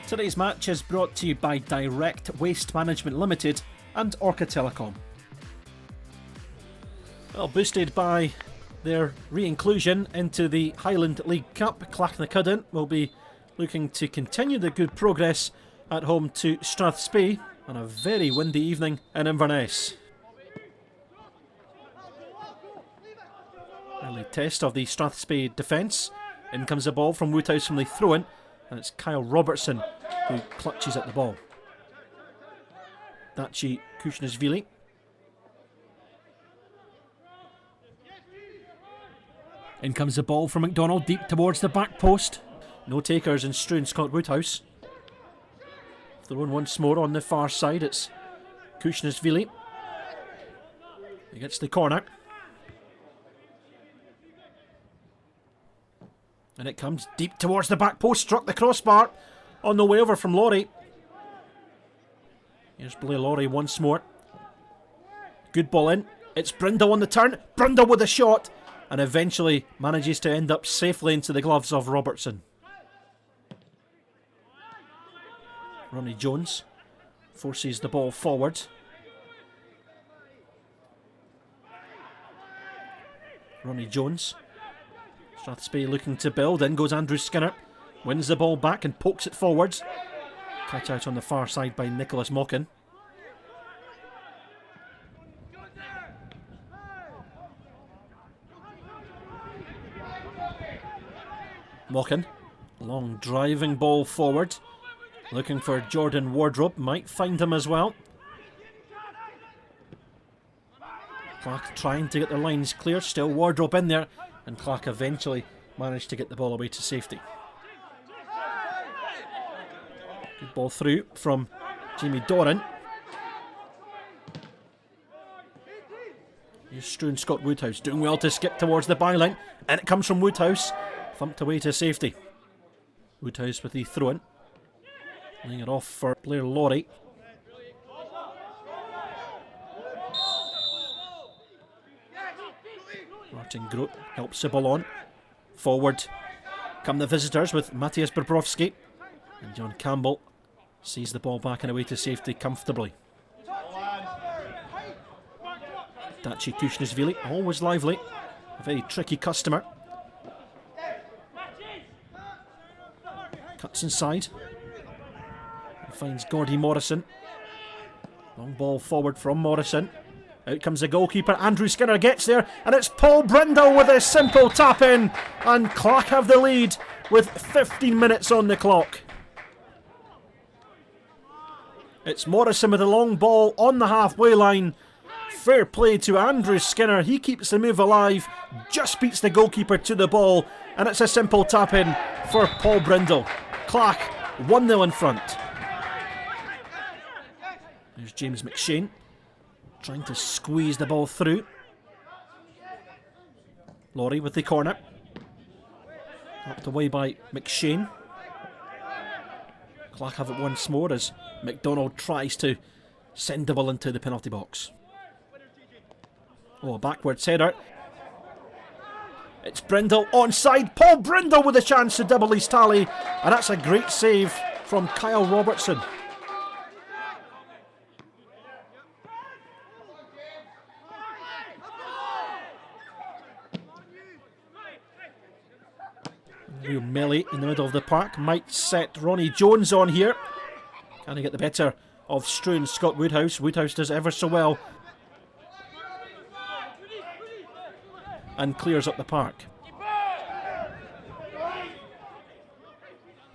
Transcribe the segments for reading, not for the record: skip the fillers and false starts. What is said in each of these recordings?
Today's match is brought to you by Direct Waste Management Limited and Orca Telecom. Well, boosted by their re-inclusion into the Highland League Cup, Clachnacuddin will be looking to continue the good progress at home to Strathspey on a very windy evening in Inverness. Early test of the Strathspey defence. In comes the ball from Woodhouse from the throw-in, and it's Kyle Robertson who clutches at the ball. Daci Kushnesvili. In comes the ball from McDonald deep towards the back post. No takers in Struan Scott Woodhouse. Thrown once more on the far side. It's Kushnesvili. He gets the corner. And it comes deep towards the back post. Struck the crossbar on the way over from Laurie. Here's Blair Laurie once more. Good ball in. It's Brindle on the turn. Brindle with a shot. And eventually manages to end up safely into the gloves of Robertson. Ronnie Jones forces the ball forward. Ronnie Jones. Strathspey looking to build. In goes Andrew Skinner. Wins the ball back and pokes it forwards. Cut out on the far side by Nicholas Mockin. Mockin. Long driving ball forward. Looking for Jordan Wardrope. Might find him as well. Clark trying to get their lines clear. Still Wardrope in there. And Clark eventually managed to get the ball away to safety. Good ball through from Jamie Doran. Here's Struan Scott Woodhouse doing well to skip towards the byline. And it comes from Woodhouse. Thumped away to safety. Woodhouse with the throw-in. Laying it off for Blair Laurie. Martin Grote helps the ball on. Forward come the visitors with Matthias Bobrovsky. And John Campbell sees the ball back and away to safety comfortably. Daci Kushnesvili, always lively. A very tricky customer. Cuts inside. Finds Gordy Morrison. Long ball forward from Morrison. Out comes the goalkeeper. Andrew Skinner gets there, and it's Paul Brindle with a simple tap in, and Clark have the lead with 15 minutes on the clock. It's Morrison with a long ball on the halfway line. Fair play to Andrew Skinner. He keeps the move alive, just beats the goalkeeper to the ball, and it's a simple tap in for Paul Brindle. Clark 1-0 in front. There's James McShane trying to squeeze the ball through. Laurie with the corner. Knocked away by McShane. Clark have it once more as McDonald tries to send the ball into the penalty box. Oh, a backwards header. It's Brindle onside. Paul Brindle with a chance to double his tally. And that's a great save from Kyle Robertson. Real melee in the middle of the park. Might set Ronnie Jones on here. Can he get the better of Struan Scott Woodhouse? Woodhouse does ever so well. And clears up the park.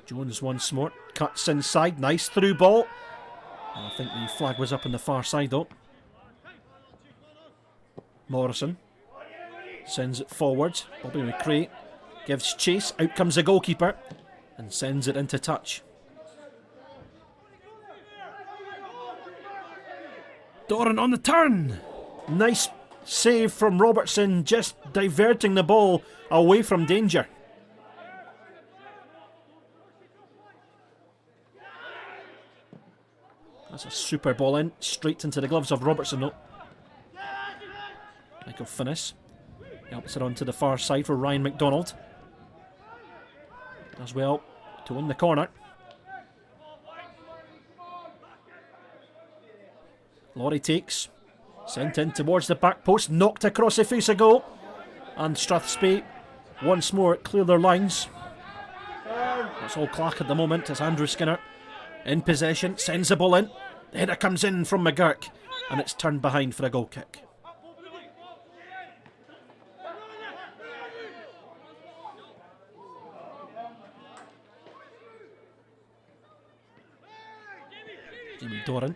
Jones once more. Cuts inside. Nice through ball. I think the flag was up on the far side though. Morrison sends it forward. Bobby McRae gives chase. Out comes the goalkeeper and sends it into touch. Doran on the turn. Nice save from Robertson, just diverting the ball away from danger. That's a super ball in, straight into the gloves of Robertson though. Michael Finnis helps it onto the far side for Ryan McDonald. Does well to win the corner. Laurie takes. Sent in towards the back post. Knocked across the face of goal. And Strathspey once more clear their lines. That's all Clach at the moment as Andrew Skinner in possession. Sends the ball in. The header comes in from McGurk. And it's turned behind for a goal kick. Jamie Doran.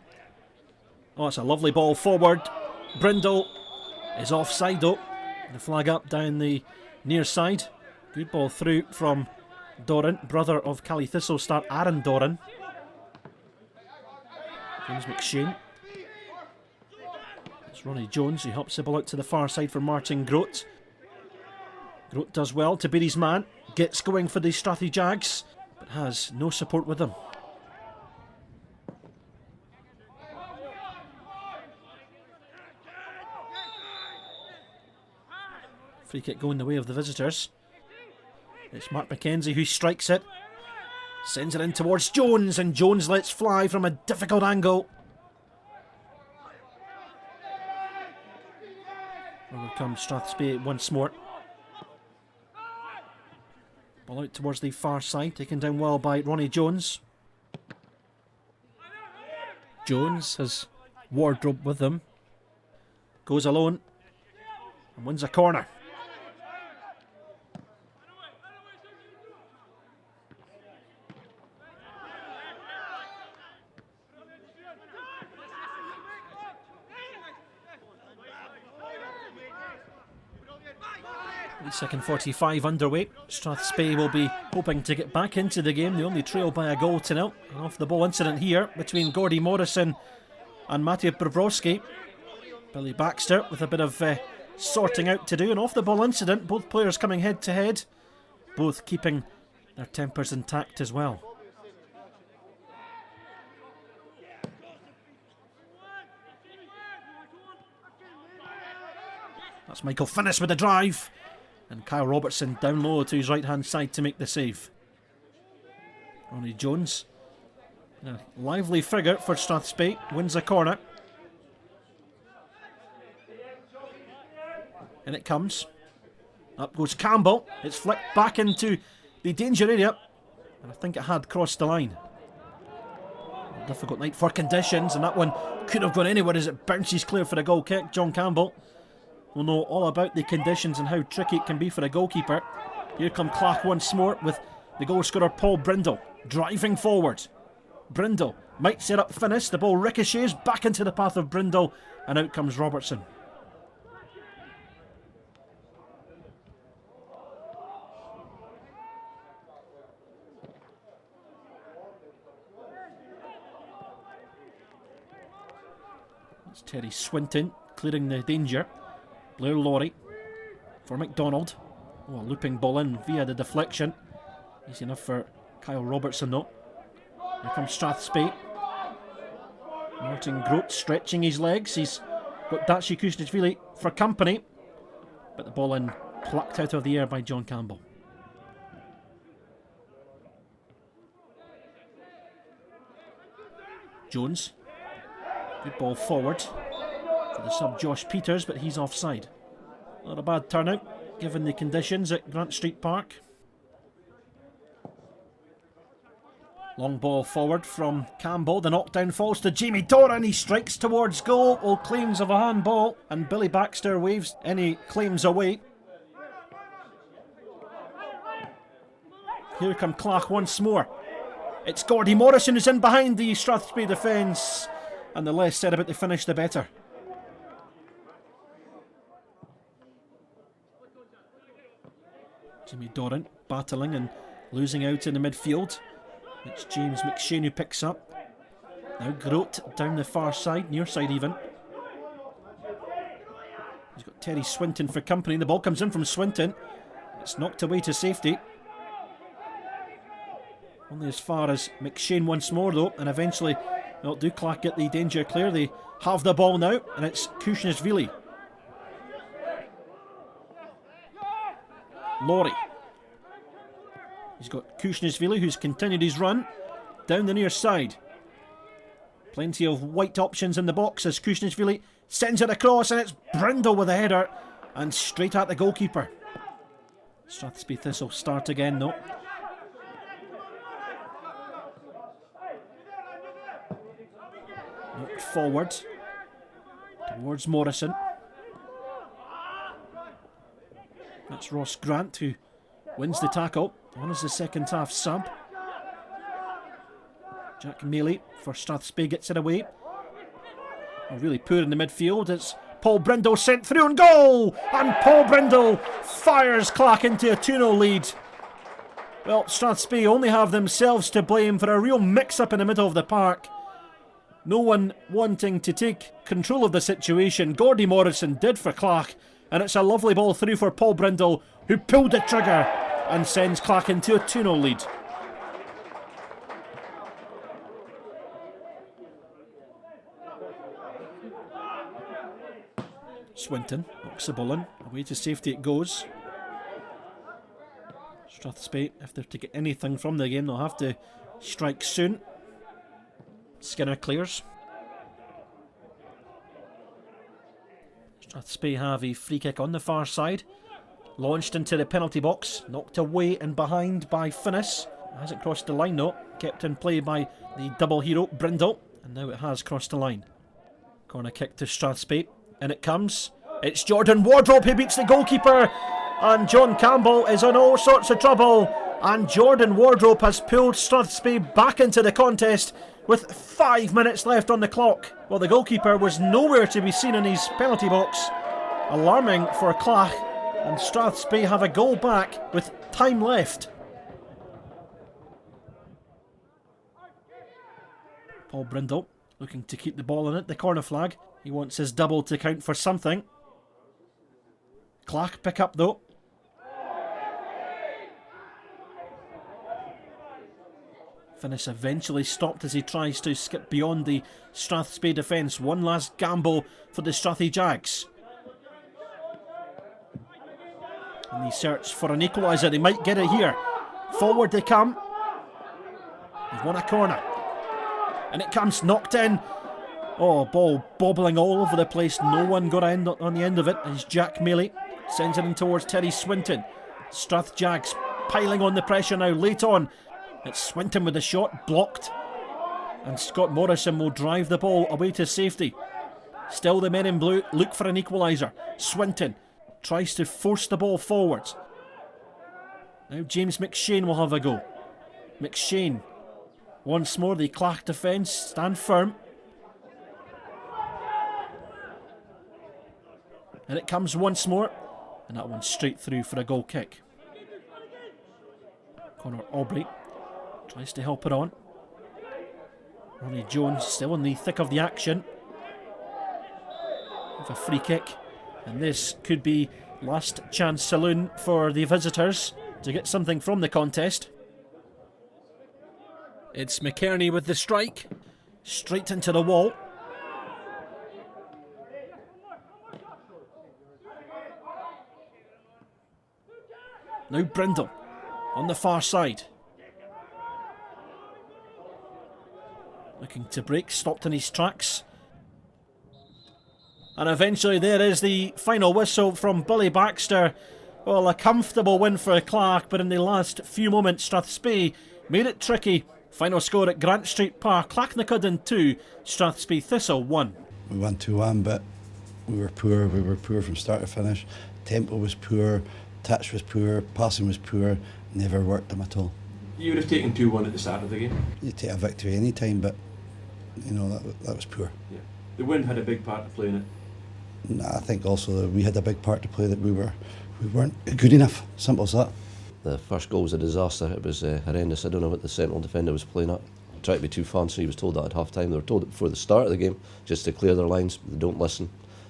Oh, it's a lovely ball forward. Brindle is offside though. The flag up down the near side. Good ball through from Doran, brother of Cally Thistle star Aaron Doran. James McShane. It's Ronnie Jones who helps the ball out to the far side for Martin Grote. Grote does well to beat his man. Gets going for the Strathy Jags, but has no support with him. Free kick going the way of the visitors. It's Mark McKenzie who strikes it. Sends it in towards Jones, and Jones lets fly from a difficult angle. Over comes Strathspey once more. Ball out towards the far side, taken down well by Ronnie Jones. Jones has Wardrope with him. Goes alone and wins a corner. Second 45 underway. Strathspey will be hoping to get back into the game. They only trail by a goal to nil. An off the ball incident here between Gordy Morrison and Matthew Bobrovsky. Billy Baxter with a bit of sorting out to do. An off the ball incident. Both players coming head to head. Both keeping their tempers intact as well. That's Michael Finnis with the drive. And Kyle Robertson down low to his right hand side to make the save. Ronnie Jones, a lively figure for Strathspey, wins a corner. And it comes. Up goes Campbell. It's flicked back into the danger area. And I think it had crossed the line. A difficult night for conditions, and that one could have gone anywhere as it bounces clear for a goal kick. John Campbell will know all about the conditions and how tricky it can be for a goalkeeper. Here come Clach once more with the goal scorer Paul Brindle driving forward. Brindle might set up Finnis. The ball ricochets back into the path of Brindle, and out comes Robertson. It's Terry Swinton clearing the danger. Blair Laurie for McDonald. Oh, a looping ball in via the deflection. Easy enough for Kyle Robertson though. Here comes Strathspey. Martin Grote stretching his legs. He's got Daci Kushnishvili for company. But the ball in plucked out of the air by John Campbell. Jones. Good ball forward for the sub Josh Peters, but he's offside. Not a bad turnout given the conditions at Grant Street Park. Long ball forward from Campbell. The knockdown falls to Jamie Doran. He strikes towards goal. All claims of a handball, and Billy Baxter waves any claims away. Here come Clach once more. It's Gordy Morrison who's in behind the Strathspey defence, and the less said about the finish the better. Jimmy Doran battling and losing out in the midfield. It's James McShane who picks up. Now Grote down the far side, near side even. He's got Terry Swinton for company. The ball comes in from Swinton. It's knocked away to safety. Only as far as McShane once more though, and eventually, well, do Clach get the danger clear? They have the ball now, and it's Kushnishvili. Laurie. He's got Kushnishvili who's continued his run down the near side. Plenty of white options in the box as Clachnacuddin sends it across, and it's Brindle with a header and straight at the goalkeeper. Strathspey Thistle start again though. Knocked forward towards Morrison. That's Ross Grant who wins the tackle on as the second half sub. Jack Mealy for Strathspey gets it away. Really poor in the midfield. It's Paul Brindle sent through and goal! And Paul Brindle fires Clach into a 2-0 lead. Well, Strathspey only have themselves to blame for a real mix-up in the middle of the park. No one wanting to take control of the situation. Gordy Morrison did for Clach, and it's a lovely ball through for Paul Brindle, who pulled the trigger and sends Clach into a 2-0 lead. Swinton knocks the ball in, away to safety it goes. Strathspey, if they're to get anything from the game, they'll have to strike soon. Skinner clears. Strathspey have a free kick on the far side. Launched into the penalty box, knocked away and behind by Finnis. It hasn't crossed the line though, kept in play by the double hero Brindle, and now it has crossed the line. Corner kick to Strathspey. In it comes. It's Jordan Wardrope who beats the goalkeeper, and John Campbell is in all sorts of trouble, and Jordan Wardrope has pulled Strathspey back into the contest with 5 minutes left on the clock. Well, the goalkeeper was nowhere to be seen in his penalty box. Alarming for Clach, and Strathspey have a goal back with time left. Paul Brindle looking to keep the ball in it, the corner flag. He wants his double to count for something. Clach pick up though. Finnis eventually stopped as he tries to skip beyond the Strathspey defence. One last gamble for the Strathy Jags. And he search for an equaliser. They might get it here. Forward they come. They've won a corner. And it comes knocked in. Oh, ball bobbling all over the place. No one got in on the end of it. As Jack Mealy sends it in towards Terry Swinton. Strath Jags piling on the pressure now. Late on, it's Swinton with the shot blocked. And Scott Morrison will drive the ball away to safety. Still the men in blue look for an equaliser. Swinton tries to force the ball forwards. Now James McShane will have a go. McShane. Once more the Clach defence stand firm. And it comes once more, and that one's straight through for a goal kick. Conor Aubrey tries to help it on. Ronnie Jones still in the thick of the action. With a free kick, and this could be last chance saloon for the visitors to get something from the contest. It's McKerney with the strike, straight into the wall. Now Brindle on the far side. Looking to break, stopped in his tracks. And eventually there is the final whistle from Billy Baxter. Well, a comfortable win for Clach, but in the last few moments Strathspey made it tricky. Final score at Grant Street Park, Clachnacuddin 2, Strathspey Thistle 1. We won 2-1, but we were poor from start to finish. Tempo was poor, touch was poor, passing was poor, never worked them at all. You would have taken 2-1 at the start of the game? You take a victory any time, but you know that was poor. Yeah. The wind had a big part to play in it. I think also that we had a big part to play, that we weren't good enough. Simple as that. The first goal was a disaster. It was horrendous. I don't know what the central defender was playing at. Tried to be too fancy. He was told that at half time. They were told it before the start of the game, just to clear their lines. They don't listen,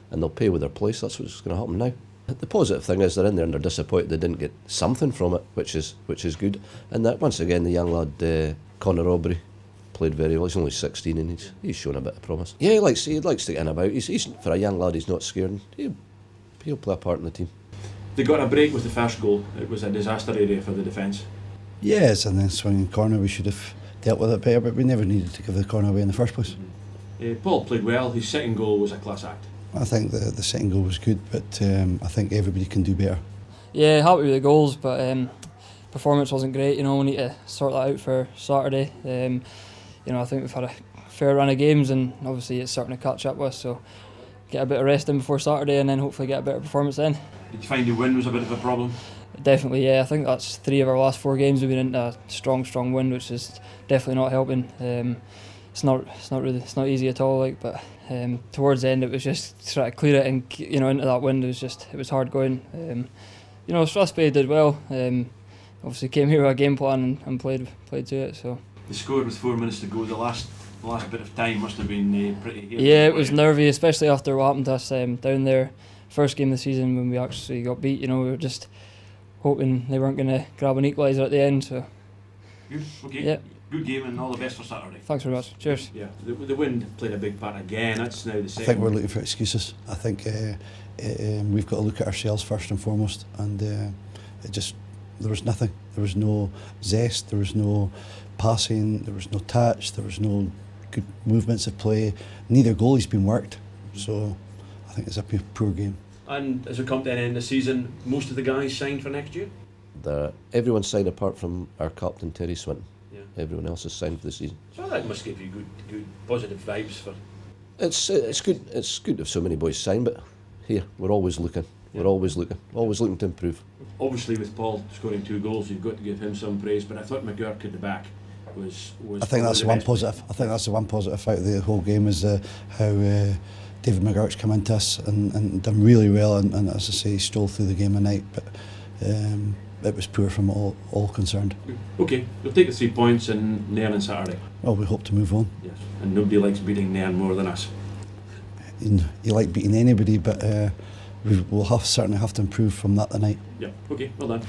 and they'll pay with their place. That's what's going to happen now. The positive thing is they're in there and they're disappointed they didn't get something from it, which is good. And that once again, the young lad Conor Aubrey played very well. He's only 16 and he's shown a bit of promise. Yeah, he likes to get in about. He's for a young lad. He's not scared. He'll play a part in the team. They got a break with the first goal. It was a disaster area for the defence. Yes, and then swinging corner, we should have dealt with it better, but we never needed to give the corner away in the first place. Paul played well. His second goal was a class act. I think the second goal was good, but I think everybody can do better. Yeah, happy with the goals, but performance wasn't great. You know, we need to sort that out for Saturday. You know, I think we've had a fair run of games, and obviously it's starting to catch up with us. So get a bit of rest in before Saturday, and then hopefully get a better performance then. Did you find the wind was a bit of a problem? Definitely, yeah. I think that's 3 of our last 4 games we've been into a strong wind, which is definitely not helping. It's not easy at all. Like, but towards the end, it was just trying to clear it and into that wind. It was hard going. You know, Strathspey did well. Obviously came here with a game plan and played to it. So The score with 4 minutes to go. The last bit of time must have been pretty. Yeah, it was nervy, especially after what happened to us down there. First game of the season when we actually got beat. You know, we were just hoping they weren't going to grab an equaliser at the end. So Good. Okay. Yeah. Good game and all the best for Saturday. Thanks very much. Cheers. Yeah. The wind played a big part again. That's now the I second. think we're looking for excuses. I think we've got to look at ourselves first and foremost, and there was nothing. There was no zest, there was no passing, there was no touch, there was no good movements of play. Neither goalie's been worked, so I think it's a poor game. And as we come to the end of the season, most of the guys signed for next year? Everyone signed apart from our captain Terry Swinton. Yeah. Everyone else is signed for the season. So that must give you good positive vibes for. It's good. It's good if so many boys sign, but here we're always looking. Yeah. We're always looking to improve. Obviously, with Paul scoring 2 goals, you've got to give him some praise. But I thought McGurk at the back was. I think that's the one positive. I think that's the one positive out of the whole game is how David McGurk's come into us and done really well, and as I say, he stole through the game at night. But it was poor from all concerned. Okay, we'll take the 3 points in Nairn on Saturday. Well, we hope to move on. Yes, and nobody likes beating Nairn more than us. You like beating anybody, but we'll certainly have to improve from that tonight. Yeah. Okay. Well done.